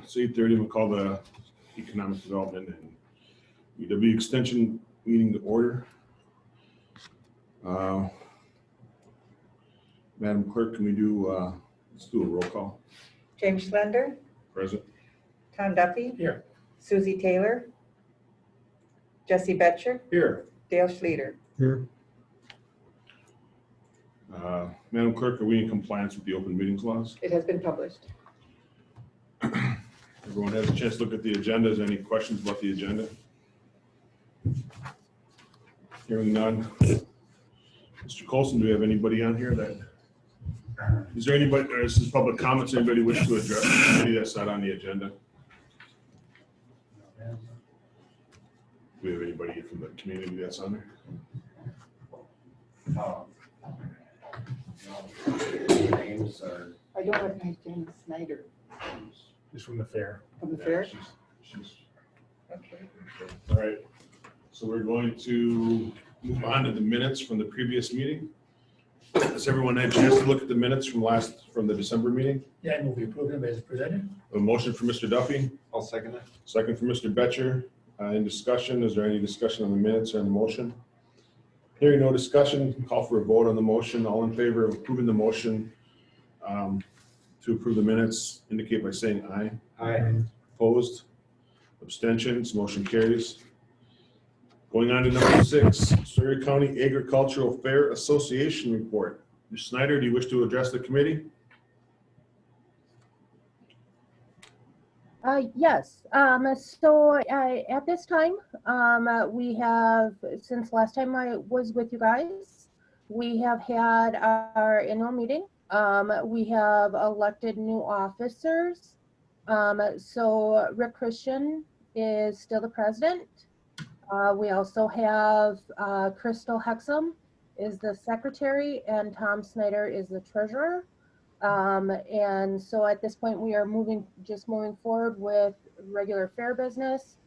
It's 8:30. We'll call the Economic Development and UW Extension meeting to order. Madam Clerk, can we do, let's do a roll call. James Schlender, Present. Tom Duffy. Here. Susie Taylor. Jesse Betcher. Here. Dale Schlueter. Here. Madam Clerk, are we in compliance with the open meetings laws? It has been published. Everyone has a chance to look at the agenda. Is there any questions about the agenda? Hearing none. Mr. Colson, do we have anybody on here that, is there anybody, or is this public comments, anybody wish to address the committee that's not on the agenda? Do we have anybody from the community that's on there? Names are. I don't recognize James Snyder She's from the fair. from the fair. She's Okay. all right. So we're going to move on to the minutes from the previous meeting. Has everyone had a chance to look at the minutes from the December meeting? Yeah, I move we approve them as presented. A motion for Mr. Duffy, I'll second it. second for Mr. Betcher. In discussion, is there any discussion on the minutes or on the motion? Hearing no discussion, call for a vote on the motion. All in favor of approving the motion to approve the minutes, indicate by saying aye. Aye. Opposed? Abstentions? Motion carries. Going on to number 6, Surrey County Agricultural Fair Association report. Ms. Snyder, do you wish to address the committee? Yes. So at this time, we have, since last time I was with you guys, we have had our annual meeting. We have elected new officers. So Rick Christian is still the president. We also have Crystal Hexum is the secretary, and Tom Snyder is the treasurer. And so at this point, we are moving forward with regular fair business.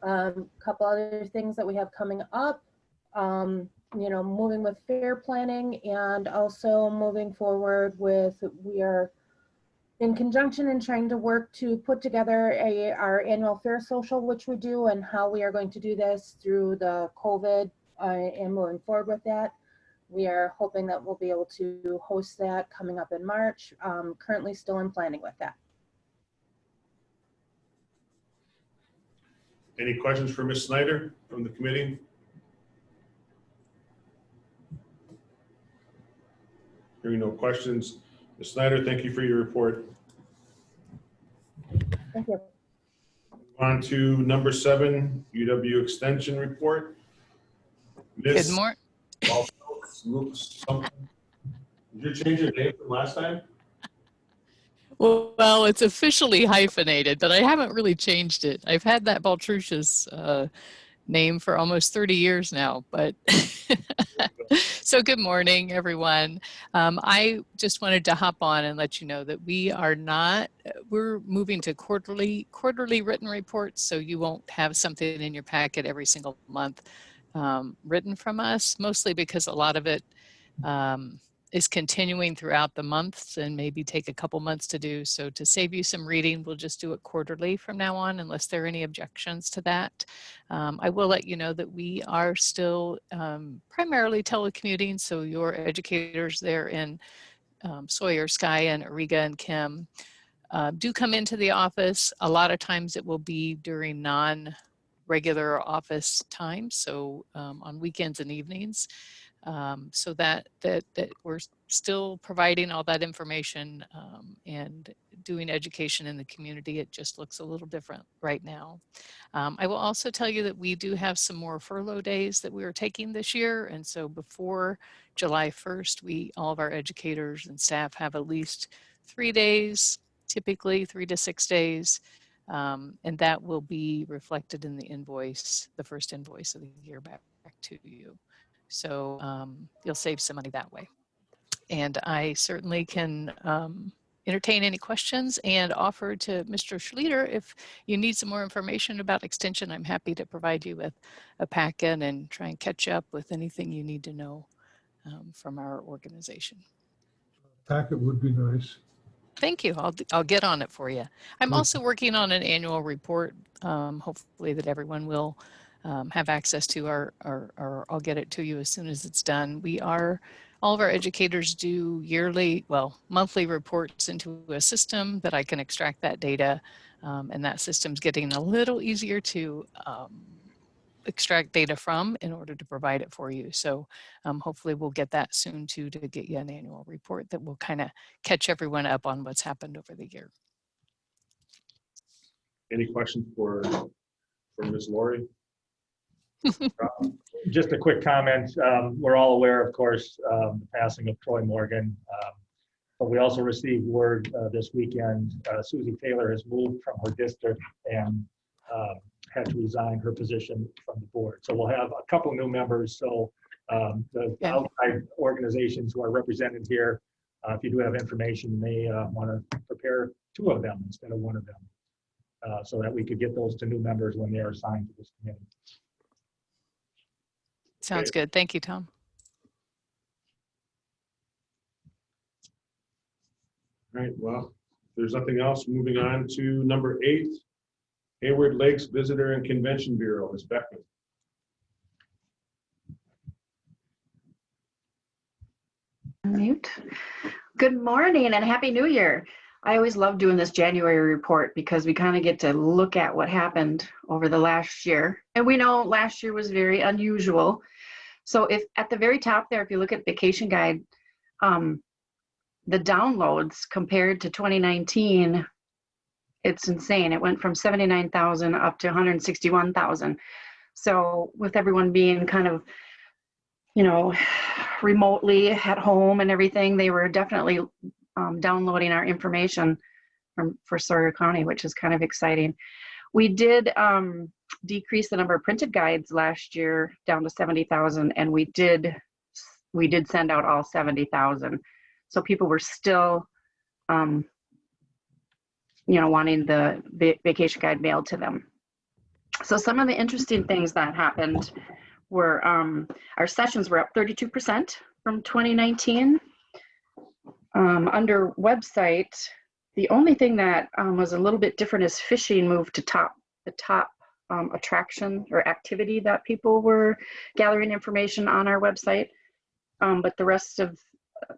Couple other things that we have coming up, moving with fair planning, and also moving forward with, we are in conjunction and trying to work to put together our annual fair social, which we do, and how we are going to do this through the COVID and moving forward with that. We are hoping that we'll be able to host that coming up in March. Currently still in planning with that. Any questions for Ms. Snyder from the committee? Hearing no questions. Ms. Snyder, thank you for your report. Thank you. On to number 7, UW Extension report. Good morning. Did you change your name from last time? Well, it's officially hyphenated, but I haven't really changed it. I've had that Baltrushis name for almost 30 years now, but so good morning, everyone. I just wanted to hop on and let you know that we're moving to quarterly written reports, so you won't have something in your packet every single month written from us, mostly because a lot of it is continuing throughout the months and maybe take a couple months to do. So to save you some reading, we'll just do it quarterly from now on, unless there are any objections to that. I will let you know that we are still primarily telecommuting, so your educators there in Sawyer, Sky, and Ariga, and Kim do come into the office. A lot of times it will be during non-regular office times, so on weekends and evenings. So that we're still providing all that information and doing education in the community. It just looks a little different right now. I will also tell you that we do have some more furlough days that we are taking this year. And so before July 1st, all of our educators and staff have at least 3 days, typically 3 to 6 days. And that will be reflected in the invoice, the first invoice of the year back to you. So you'll save some money that way. And I certainly can entertain any questions and offer to Mr. Schlueter, if you need some more information about extension, I'm happy to provide you with a packet and try and catch up with anything you need to know from our organization. Packet would be nice. Thank you. I'll get on it for you. I'm also working on an annual report, hopefully that everyone will have access to, or I'll get it to you as soon as it's done. All of our educators do monthly reports into a system that I can extract that data, and that system's getting a little easier to extract data from in order to provide it for you. So hopefully we'll get that soon too, to get you an annual report that will kind of catch everyone up on what's happened over the year. Any questions for Ms. Lori? Just a quick comment. We're all aware, of course, the passing of Troy Morgan. But we also received word this weekend, Susie Taylor has moved from her district and had to resign her position from the board. So we'll have a couple new members. So the outside organizations who are represented here, if you do have information, you may want to prepare 2 of them instead of 1 of them, so that we could get those to new members when they are assigned to this committee. Sounds good. Thank you, Tom. All right, well, if there's nothing else, moving on to number 8, Hayward Lakes Visitor and Convention Bureau, Ms. Beckman. Mute. Good morning and Happy New Year. I always love doing this January report because we kind of get to look at what happened over the last year. And we know last year was very unusual. So if at the very top there, if you look at Vacation Guide, the downloads compared to 2019, it's insane. It went from 79,000 up to 161,000. So with everyone being kind of, remotely at home and everything, they were definitely downloading our information for Sawyer County, which is kind of exciting. We did decrease the number of printed guides last year down to 70,000, and we did send out all 70,000. So people were still, wanting the vacation guide mailed to them. So some of the interesting things that happened were our sessions were up 32% from 2019. Under website, the only thing that was a little bit different is fishing moved to the top attraction or activity that people were gathering information on our website. But the rest of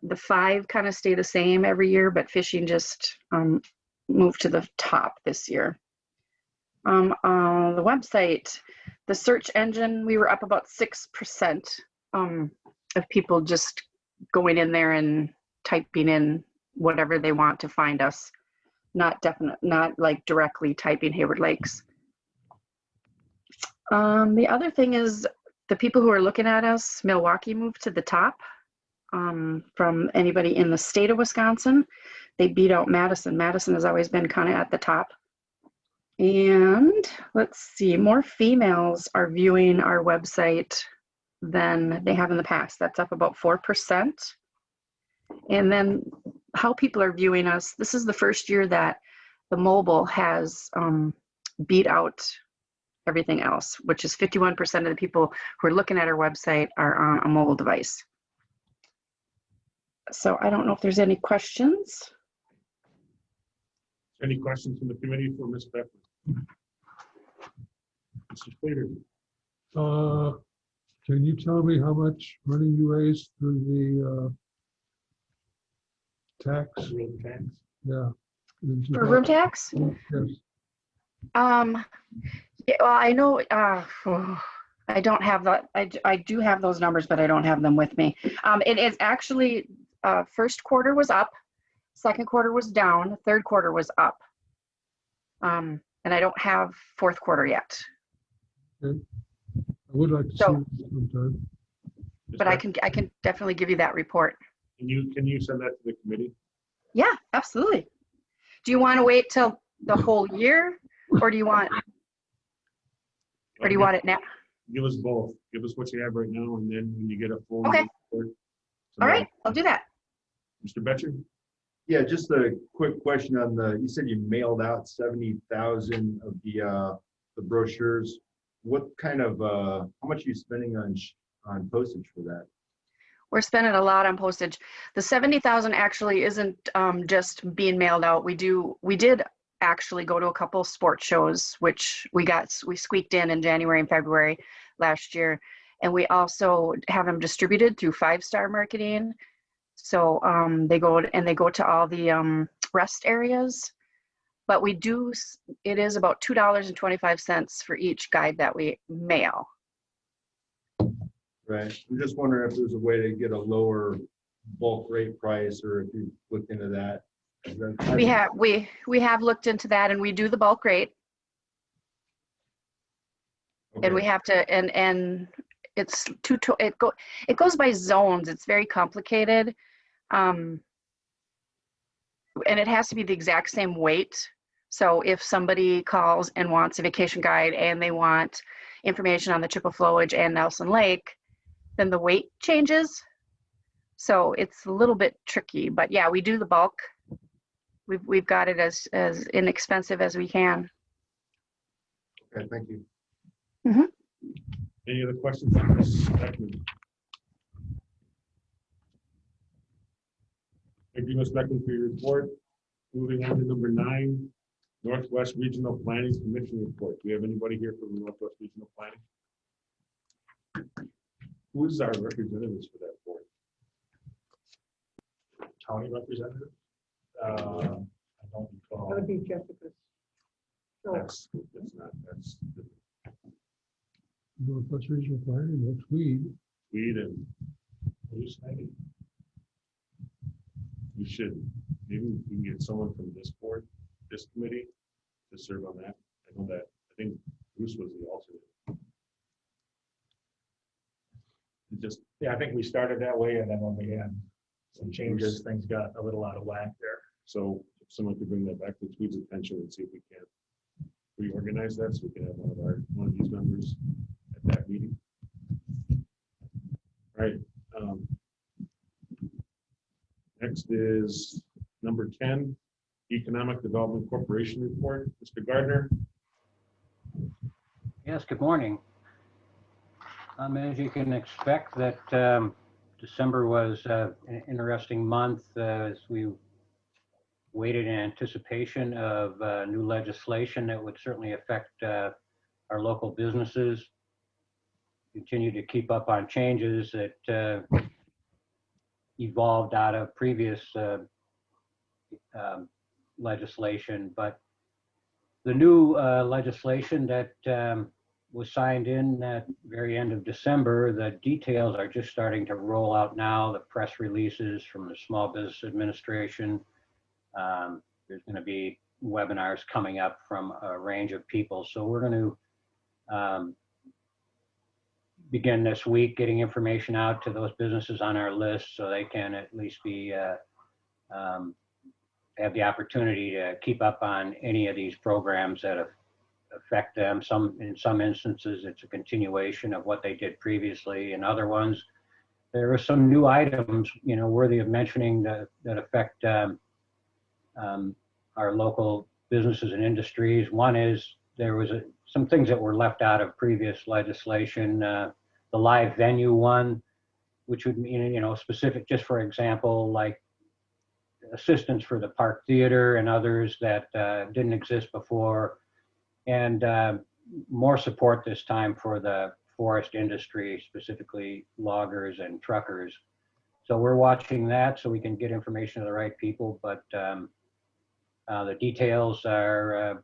the 5 kind of stay the same every year, but fishing just moved to the top this year. On the website, the search engine, we were up about 6% of people just going in there and typing in whatever they want to find us, not like directly typing Hayward Lakes. The other thing is the people who are looking at us, Milwaukee moved to the top from anybody in the state of Wisconsin. They beat out Madison. Madison has always been kind of at the top. And let's see, more females are viewing our website than they have in the past. That's up about 4%. And then how people are viewing us, this is the first year that the mobile has beat out everything else, which is 51% of the people who are looking at our website are on a mobile device. So I don't know if there's any questions. Any questions from the committee for Ms. Beckman? Mr. Slater. Can you tell me how much money you raised through the tax? Room tax. Yeah. For room tax? Yes. Yeah, well, I know, I don't have that. I do have those numbers, but I don't have them with me. It is actually, first quarter was up, second quarter was down, third quarter was up. And I don't have fourth quarter yet. Okay. I would like to see it sometime. But I can definitely give you that report. Can you send that to the committee? Yeah, absolutely. Do you want to wait till the whole year, or do you want it now? Give us both. Give us what you have right now, and then when you get a full Okay. report. All right, I'll do that. Mr. Betcher? Yeah, just a quick question on you said you mailed out 70,000 of the brochures. What kind of, how much are you spending on postage for that? We're spending a lot on postage. The 70,000 actually isn't just being mailed out. We did actually go to a couple sports shows, which we squeaked in January and February last year. And we also have them distributed through 5-Star Marketing. So they go to all the rest areas. But it is about $2.25 for each guide that we mail. Right. I'm just wondering if there's a way to get a lower bulk rate price, or if you looked into that. We have looked into that, and we do the bulk rate, and we Okay. have to, and it's it goes by zones. It's very complicated, and it has to be the exact same weight. So if somebody calls and wants a vacation guide and they want information on the Chippewa Flowage and Nelson Lake, then the weight changes. So it's a little bit tricky, but yeah, we do the bulk. We've got it as inexpensive as we can. Okay, thank you. Any other questions on this? Thank you, Ms. Beckman, for your report. Moving on to number 9, Northwest Regional Planning Commission report. Do we have anybody here from Northwest Regional Planning? Who is our representatives for that board? County representative? I don't recall. That would be Jessica. So, That's Northwest Regional Planning, no Tweed. Tweed and who's maybe? We should, maybe we can get someone from this board, this committee, to serve on that. I know that, I think Bruce was the alternate. Yeah, I think we started that way, and then when we had some changes, things got a little out of whack there. So if someone could bring that back to Tweed's attention and see if we can reorganize that, so we can have one of these members at that meeting. All right. Next is number 10, Economic Development Corporation report. Mr. Gardner. Yes, good morning. As you can expect, that December was an interesting month as we waited in anticipation of new legislation that would certainly affect our local businesses. Continue to keep up on changes that evolved out of previous legislation, but the new legislation that was signed in at very end of December, the details are just starting to roll out now, the press releases from the Small Business Administration. There's going to be webinars coming up from a range of people. So we're going to begin this week getting information out to those businesses on our list so they can at least be have the opportunity to keep up on any of these programs that affect them. In some instances, it's a continuation of what they did previously. In other ones, there are some new items, worthy of mentioning that affect our local businesses and industries. One is there was some things that were left out of previous legislation. The live venue one, which would mean, specific, just for example, like assistance for the Park Theater and others that didn't exist before, and more support this time for the forest industry, specifically loggers and truckers. So we're watching that so we can get information to the right people, but the details are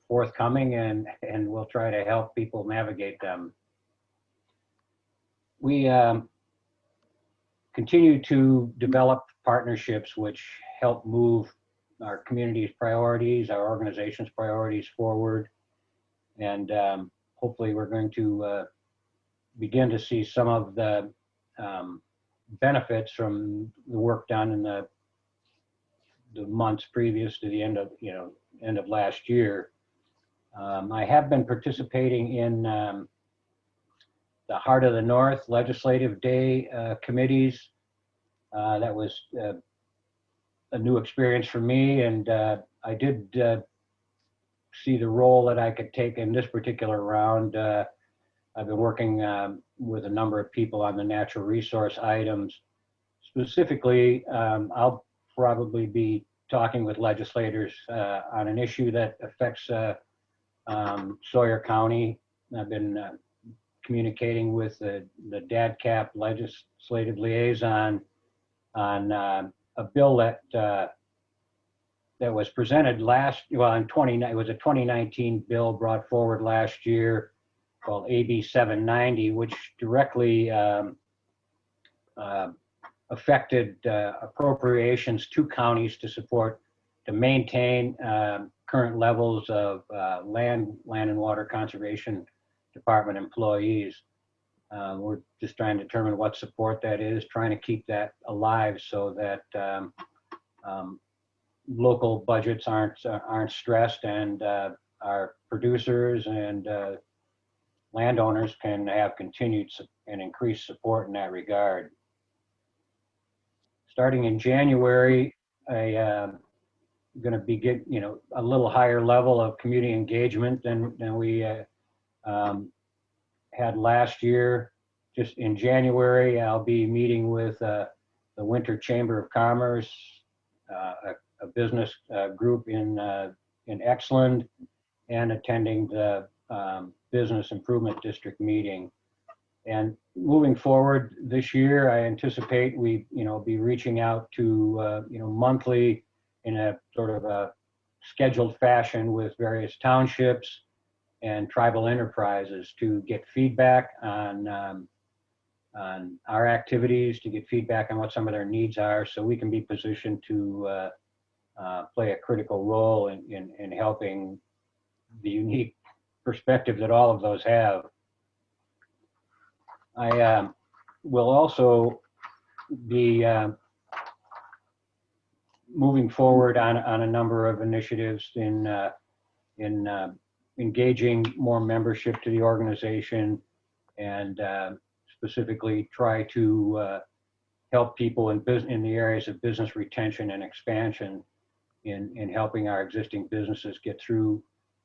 forthcoming, and we'll try to help people navigate them. We continue to develop partnerships which help move our community's priorities, our organization's priorities forward. And hopefully we're going to begin to see some of the benefits from the work done in the months previous to the end of last year. I have been participating in the Heart of the North Legislative Day committees. That was a new experience for me, and I did see the role that I could take in this particular round. I've been working with a number of people on the natural resource items. Specifically, I'll probably be talking with legislators on an issue that affects Sawyer County. I've been communicating with the DADCAP legislative liaison on a bill that was presented in it was a 2019 bill brought forward last year called AB 790, which directly affected appropriations to counties to maintain current levels of land and water conservation department employees. We're just trying to determine what support that is, trying to keep that alive so that local budgets aren't stressed, and our producers and landowners can have continued and increased support in that regard. Starting in January, I'm going to be a little higher level of community engagement than we had last year. Just in January, I'll be meeting with the Winter Chamber of Commerce, a business group in Exland, and attending the Business Improvement District meeting. And moving forward this year, I anticipate we be reaching out to monthly in a sort of a scheduled fashion with various townships and tribal enterprises to get feedback on our activities, to get feedback on what some of their needs are, so we can be positioned to play a critical role in helping the unique perspective that all of those have. I will also be moving forward on a number of initiatives in engaging more membership to the organization, and specifically try to help people in the areas of business retention and expansion in helping our existing businesses get through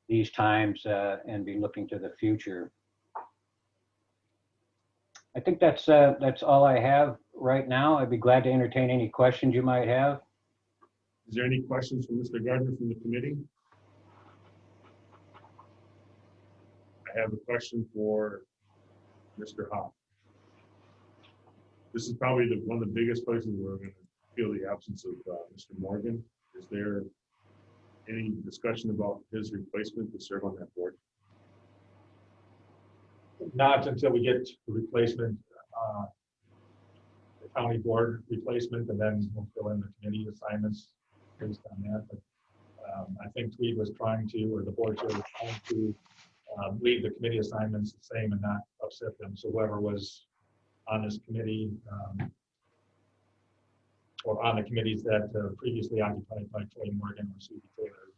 these times and be looking to the future. I think that's all I have right now. I'd be glad to entertain any questions you might have. Is there any questions from Mr. Gardner from the committee? I have a question for Mr. Hoff. This is probably one of the biggest places where we're going to feel the absence of Mr. Morgan. Is there any discussion about his replacement to serve on that board? Not until we get the replacement, the county board replacement, and then we'll fill in the committee assignments based on that. But I think Tweed was trying to, or the board chair was trying to leave the committee assignments the same and not upset them. So whoever was on this committee or on the committees that previously occupied by Troy Morgan or Susie Taylor,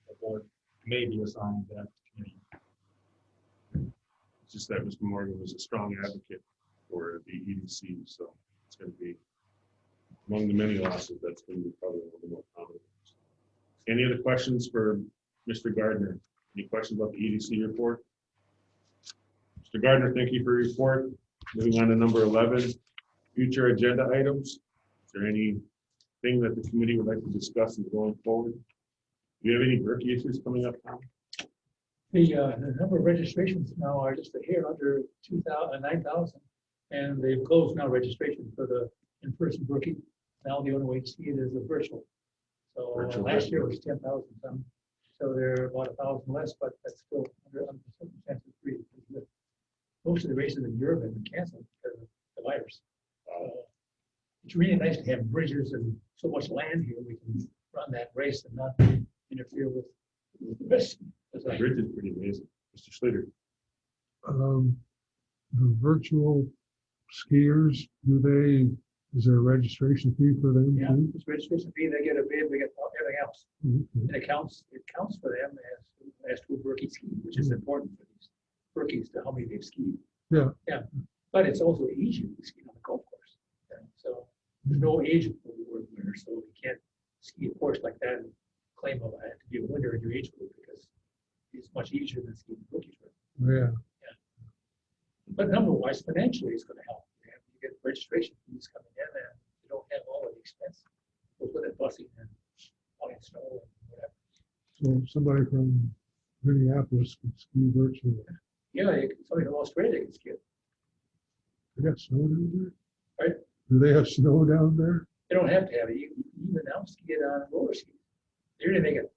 the board may be assigned that committee. It's just that Mr. Morgan was a strong advocate for the EDC, so it's going to be among the many losses. That's going to be probably one of the more common. Any other questions for Mr. Gardner? Any questions about the EDC report? Mr. Gardner, thank you for your report. Moving on to number 11, future agenda items. Is there anything that the committee would like to discuss in going forward? Do you have any Berkey issues coming up, Tom? The number of registrations now are just a hair under 9,000, and they've closed now registration for the in-person Brookie. Now the only way to see it is a virtual. So Virtual last year was 10,000 some, so they're about 1,000 less, but that's still under circumstances free. Most of the races in Europe have been canceled because of the virus. It's really nice to have bridges and so much land here. We can run that race and not interfere with the rest. The bridge is pretty amazing. Mr. Slater. The virtual skiers, is there a registration fee for them? Yeah, too? it's registration fee. They get a bid. We get everything else. Okay. And it counts for them as to a Berkey ski, which is important for these Berkeys to how many they've skied. Yeah. Yeah. But it's also easier to ski on the golf course. Yeah. So there's no age award winner, so you can't ski a course like that and claim to be a winner in your age group because it's much easier than skiing the Berkey. Yeah. But number-wise, financially, it's gonna help. You get registration fees coming in, and you don't have all of the expense. We'll put it busing and hauling snow and whatever. So somebody from Minneapolis could ski virtually. Yeah, somebody from Australia can ski. They got snow down there? Right. Do they have snow down there? They don't have to have it. You can even now ski it on roller skis. They're gonna make it,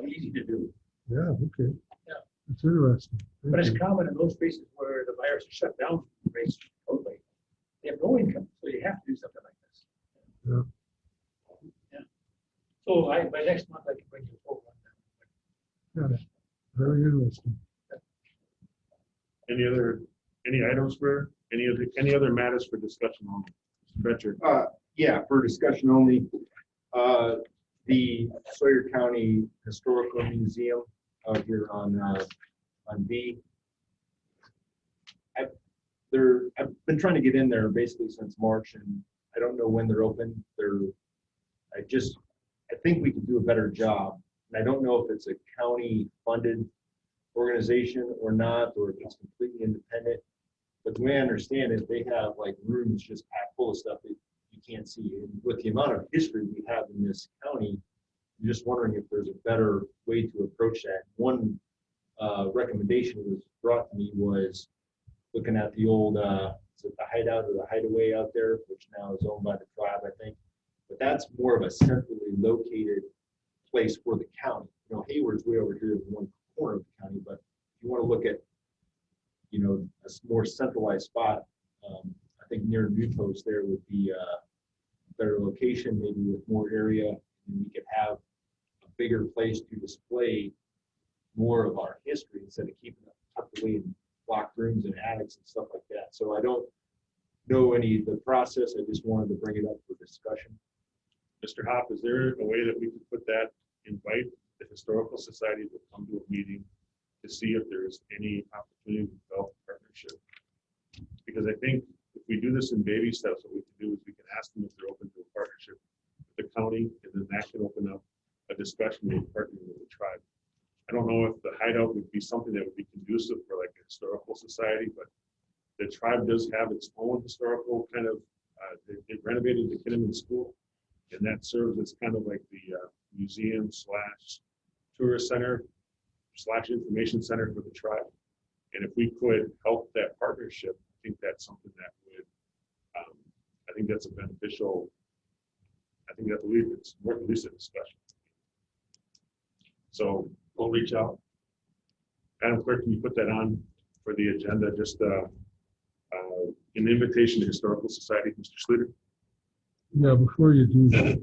easy to do. Yeah, okay. Yeah. It's interesting. But it's Thank you. common in those places where the virus is shut down, race totally. They have no income, so you have to do something like this. Yeah. Yeah. So by next month, I can bring you a full rundown. Yeah, very interesting. Any items for, any other matters for discussion on? Richard? Yeah, for discussion only, the Sawyer County Historical Museum out here on B. I've been trying to get in there basically since March, and I don't know when they're open. I think we could do a better job. And I don't know if it's a county funded organization or not, or if it's completely independent. But the way I understand it, they have like rooms just packed full of stuff that you can't see. And with the amount of history we have in this county, I'm just wondering if there's a better way to approach that. One recommendation that was brought to me was looking at the old, is it the hideout or the hideaway out there, which now is owned by the tribe, I think. But that's more of a centrally located place for the county. Hayward's way over here in one corner of the county, but if you want to look at, a more centralized spot, I think near Newtos there would be a better location, maybe with more area, and we could have a bigger place to display more of our history instead of keeping it tucked away in locked rooms and attics and stuff like that. So I don't know the process. I just wanted to bring it up for discussion. Mr. Hop, is there a way that we could put that, invite the Historical Society to come to a meeting to see if there's any opportunity to develop a partnership? Because I think if we do this in baby steps, what we can do is we can ask them if they're open to a partnership with the county, and then that can open up a discussion with partnering with the tribe. I don't know if the hideout would be something that would be conducive for like a historical society, but the tribe does have its own historical kind of, they renovated the Kinnaman School, and that serves as kind of like the museum / tourist center / information center for the tribe. And if we could help that partnership, I think that's something that would, I think that's a beneficial, I believe it's worth at least a discussion. So we'll reach out. Madam Clerk, can you put that on for the agenda? Just an invitation to Historical Society, Mr. Schluter. Yeah, before you do that,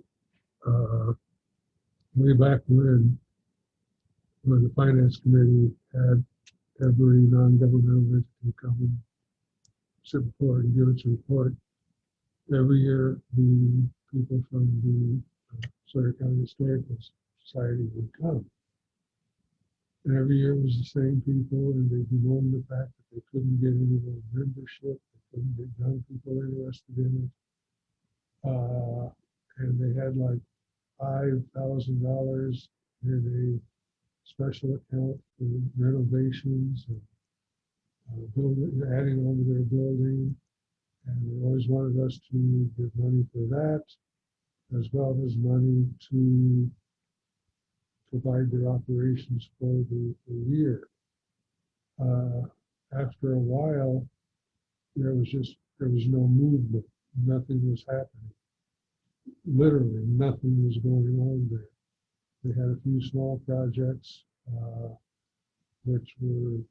way back when the Finance Committee had every non-governmental entity come and sit before and give its report, every year the people from the Sawyer County Historical Society would come. And every year it was the same people, and they bemoaned the fact that they couldn't get any more membership, they couldn't get young people interested in it. And they had like $5,000 in a special account for renovations and adding on to their building. And they always wanted us to give money for that, as well as money to provide their operations for the year. After a while, there was no movement. Nothing was happening. Literally, nothing was going on there. They had a few small projects, which were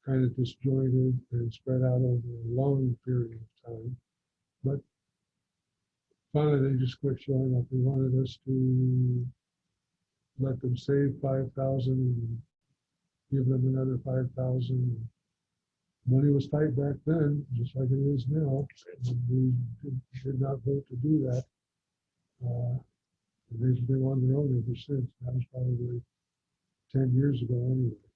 kind of disjointed and spread out over a long period of time. But finally, they just quit showing up. They wanted us to let them save $5,000 and give them another $5,000. Money was tight back then, just like it is now. And we did not vote to do that. They've been on their own ever since. That was probably 10 years ago anyway.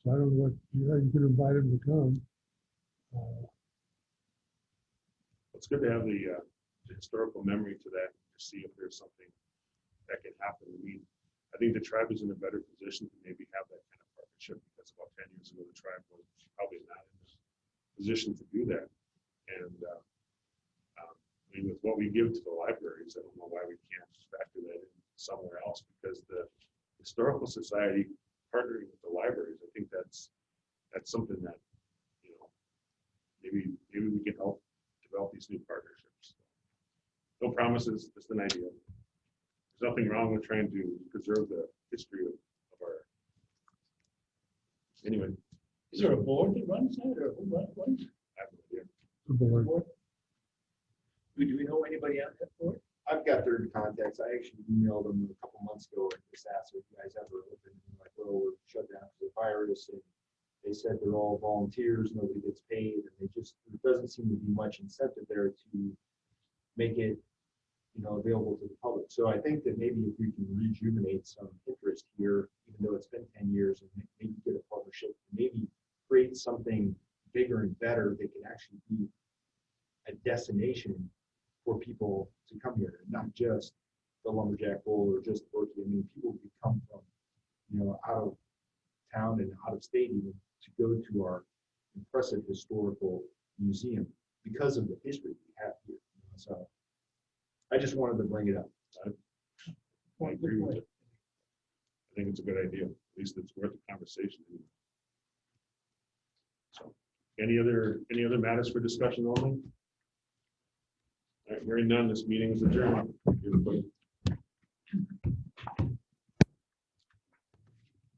So I don't know you can invite them to come. It's good to have the historical memory to that, to see if there's something that can happen. I think the tribe is in a better position to maybe have that kind of partnership, because about 10 years ago, the tribe was probably not in position to do that. And I mean, with what we give to the libraries, I don't know why we can't factor that in somewhere else, because the Historical Society partnering with the libraries, I think that's something that, you know, maybe we can help develop these new partnerships. No promises, just an idea. There's nothing wrong with trying to preserve the history of our. Anyway, Is there a board that runs that, or who runs? I have no idea. The board. Do we know anybody on that board? I've got their contacts. I actually emailed them a couple months ago and just asked if you guys ever open, like, well, we're shut down because of the virus. And they said they're all volunteers, nobody gets paid, and there doesn't seem to be much incentive there to make it, you know, available to the public. So I think that maybe if we can rejuvenate some interest here, even though it's been 10 years, and maybe get a partnership, maybe create something bigger and better that can actually be a destination for people to come here, not just the Lumberjack Bowl or just Berkeley. I mean, people could come from, you know, out of town and out of state even to go to our impressive historical museum because of the history we have here. You know? So I just wanted to bring it up. I agree with it. I think it's a good idea. At least it's worth a conversation. So, any other matters for discussion only? All right, hearing none, this meeting is adjourned. Thank you, everybody.